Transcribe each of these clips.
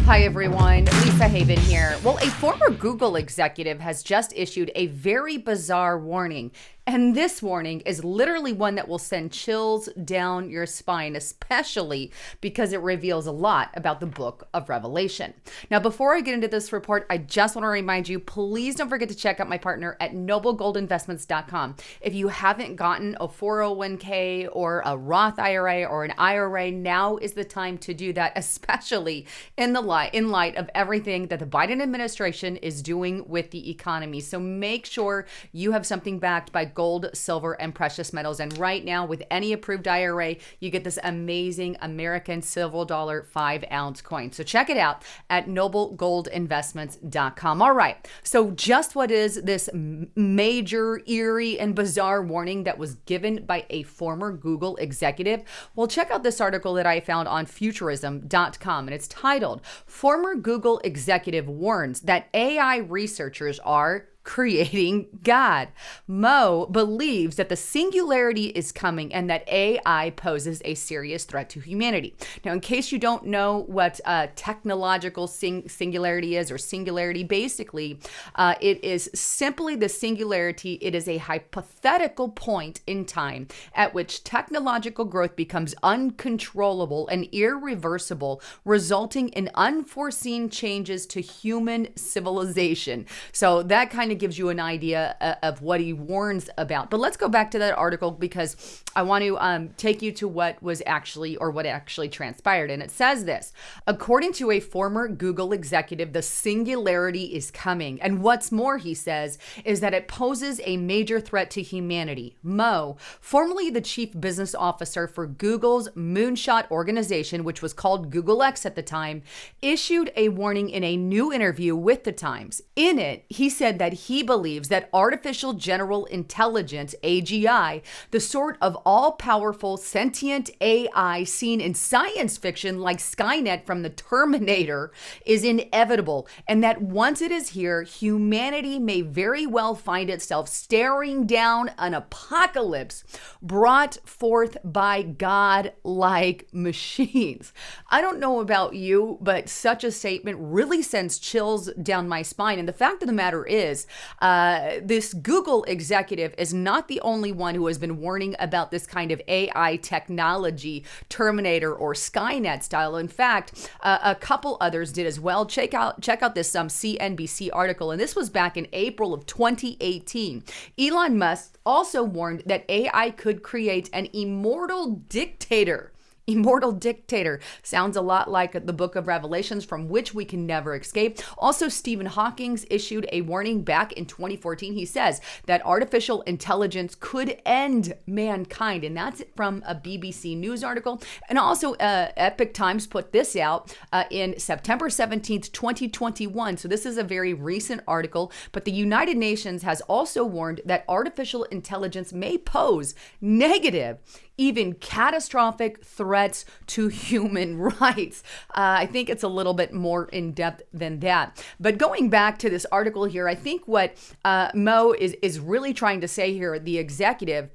Hi everyone, Lisa Haven here. Well, a former Google executive has just issued a very bizarre warning. And this warning is literally one that will send chills down your spine, especially because it reveals a lot about the book of Revelation. Now, before I get into this report, I just want to remind you, please don't forget to check out my partner at noblegoldinvestments.com. If you haven't gotten a 401k or a Roth IRA or an IRA, now is the time to do that, especially in light of everything that the Biden administration is doing with the economy. So make sure you have something backed by gold, silver, and precious metals. And right now, with any approved IRA, you get this amazing American silver dollar 5-ounce coin. So check it out at noblegoldinvestments.com. All right. So just what is this major, eerie, and bizarre warning that was given by a former Google executive? Well, check out this article that I found on futurism.com, and it's titled, "Former Google Executive Warns That AI Researchers Are Creating God." Mo believes that the singularity is coming and that AI poses a serious threat to humanity. Now, in case you don't know what technological singularity is, or singularity, basically, it is simply the singularity. It is a hypothetical point in time at which technological growth becomes uncontrollable and irreversible, resulting in unforeseen changes to human civilization. So that kind of gives you an idea of what he warns about. But let's go back to that article because I want to take you to what actually transpired. And it says this: according to a former Google executive, the singularity is coming. And what's more, he says, is that it poses a major threat to humanity. Mo, formerly the chief business officer for Google's moonshot organization, which was called Google X at the time, issued a warning in a new interview with the Times. In it, he said that he believes that artificial general intelligence, AGI, the sort of all-powerful sentient AI seen in science fiction like Skynet from the Terminator, is inevitable, and that once it is here, humanity may very well find itself staring down an apocalypse brought forth by God-like machines. I don't know about you, but such a statement really sends chills down my spine. And the fact of the matter is, this Google executive is not the only one who has been warning about this kind of AI technology, Terminator or Skynet style. In fact, a couple others did as well. Check out this CNBC article, and this was back in April of 2018. Elon Musk also warned that AI could create an immortal dictator. Immortal dictator sounds a lot like the book of Revelations, from which we can never escape. Also, Stephen Hawking issued a warning back in 2014. He says that artificial intelligence could end mankind, and that's from a BBC News article. And also, Epic Times put this out in September 17th, 2021. So this is a very recent article, but the United Nations has also warned that artificial intelligence may pose negative, even catastrophic threats to human rights. I think it's a little bit more in depth than that. But going back to this article here, I think what Mo is really trying to say here, the executive,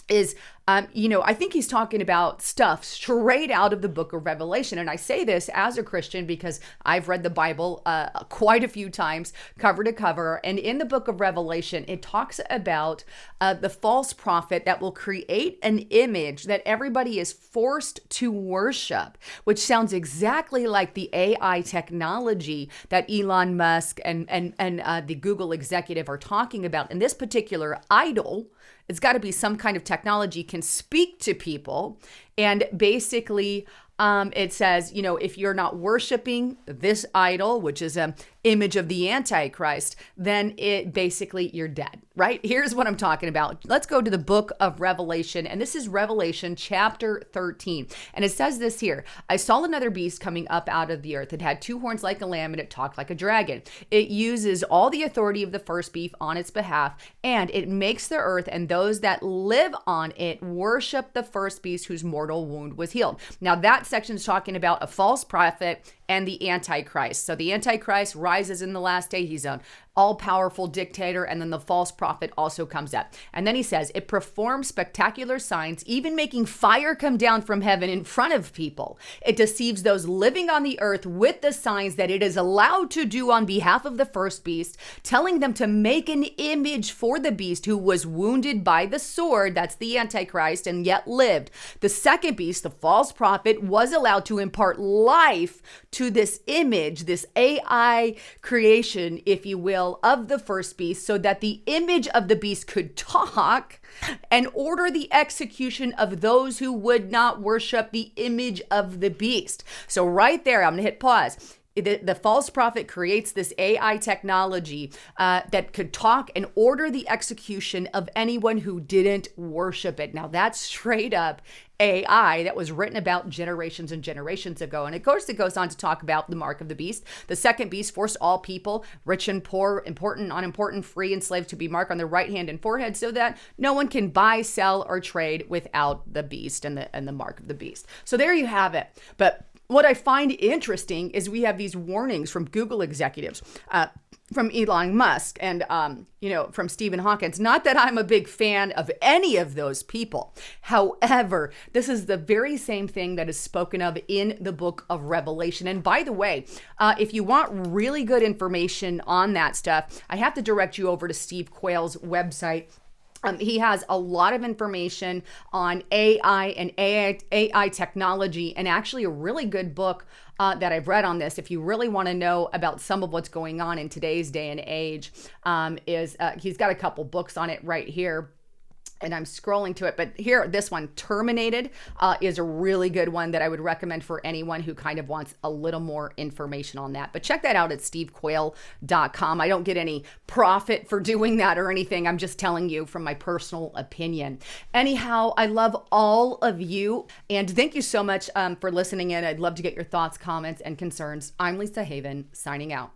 is, I think he's talking about stuff straight out of the book of Revelation. And I say this as a Christian because I've read the Bible quite a few times, cover to cover. And in the book of Revelation, it talks about the false prophet that will create an image that everybody is forced to worship, which sounds exactly like the AI technology that Elon Musk and the Google executive are talking about. And this particular idol, it's got to be some kind of technology, can speak to people. And basically, it says, if you're not worshiping this idol, which is an image of the Antichrist, then you're dead, right? Here's what I'm talking about. Let's go to the book of Revelation. And this is Revelation chapter 13. And it says this here: I saw another beast coming up out of the earth. It had 2 horns like a lamb, and it talked like a dragon. It uses all the authority of the first beast on its behalf, and it makes the earth and those that live on it worship the first beast whose mortal wound was healed. Now that section is talking about a false prophet and the Antichrist. So the Antichrist rises in the last day. He's an all-powerful dictator, and then the false prophet prophet also comes up. And then he says, it performs spectacular signs, even making fire come down from heaven in front of people. It deceives those living on the earth with the signs that it is allowed to do on behalf of the first beast, telling them to make an image for the beast who was wounded by the sword, that's the Antichrist, and yet lived. The second beast, the false prophet, was allowed to impart life to this image, this AI creation, if you will, of the first beast, so that the image of the beast could talk and order the execution of those who would not worship the image of the beast. So right there, I'm going to hit pause. The false prophet creates this AI technology that could talk and order the execution of anyone who didn't worship it. Now, that's straight up AI that was written about generations and generations ago. And of course, it goes on to talk about the mark of the beast. The second beast forced all people, rich and poor, important, unimportant, free and slave, to be marked on their right hand and forehead, so that no one can buy, sell, or trade without the beast and the mark of the beast. So there you have it. But what I find interesting is we have these warnings from Google executives, from Elon Musk, and from Stephen Hawkins. Not that I'm a big fan of any of those people. However, this is the very same thing that is spoken of in the book of Revelation. And by the way, if you want really good information on that stuff, I have to direct you over to Steve Quayle's website. He has a lot of information on AI and AI technology, and actually a really good book that I've read on this. If you really want to know about some of what's going on in today's day and age, he's got a couple books on it right here. And I'm scrolling to it, but here, this one, Terminated, is a really good one that I would recommend for anyone who kind of wants a little more information on that. But check that out at stevequayle.com. I don't get any profit for doing that or anything. I'm just telling you from my personal opinion. Anyhow, I love all of you, and thank you so much for listening in. I'd love to get your thoughts, comments, and concerns. I'm Lisa Haven, signing out.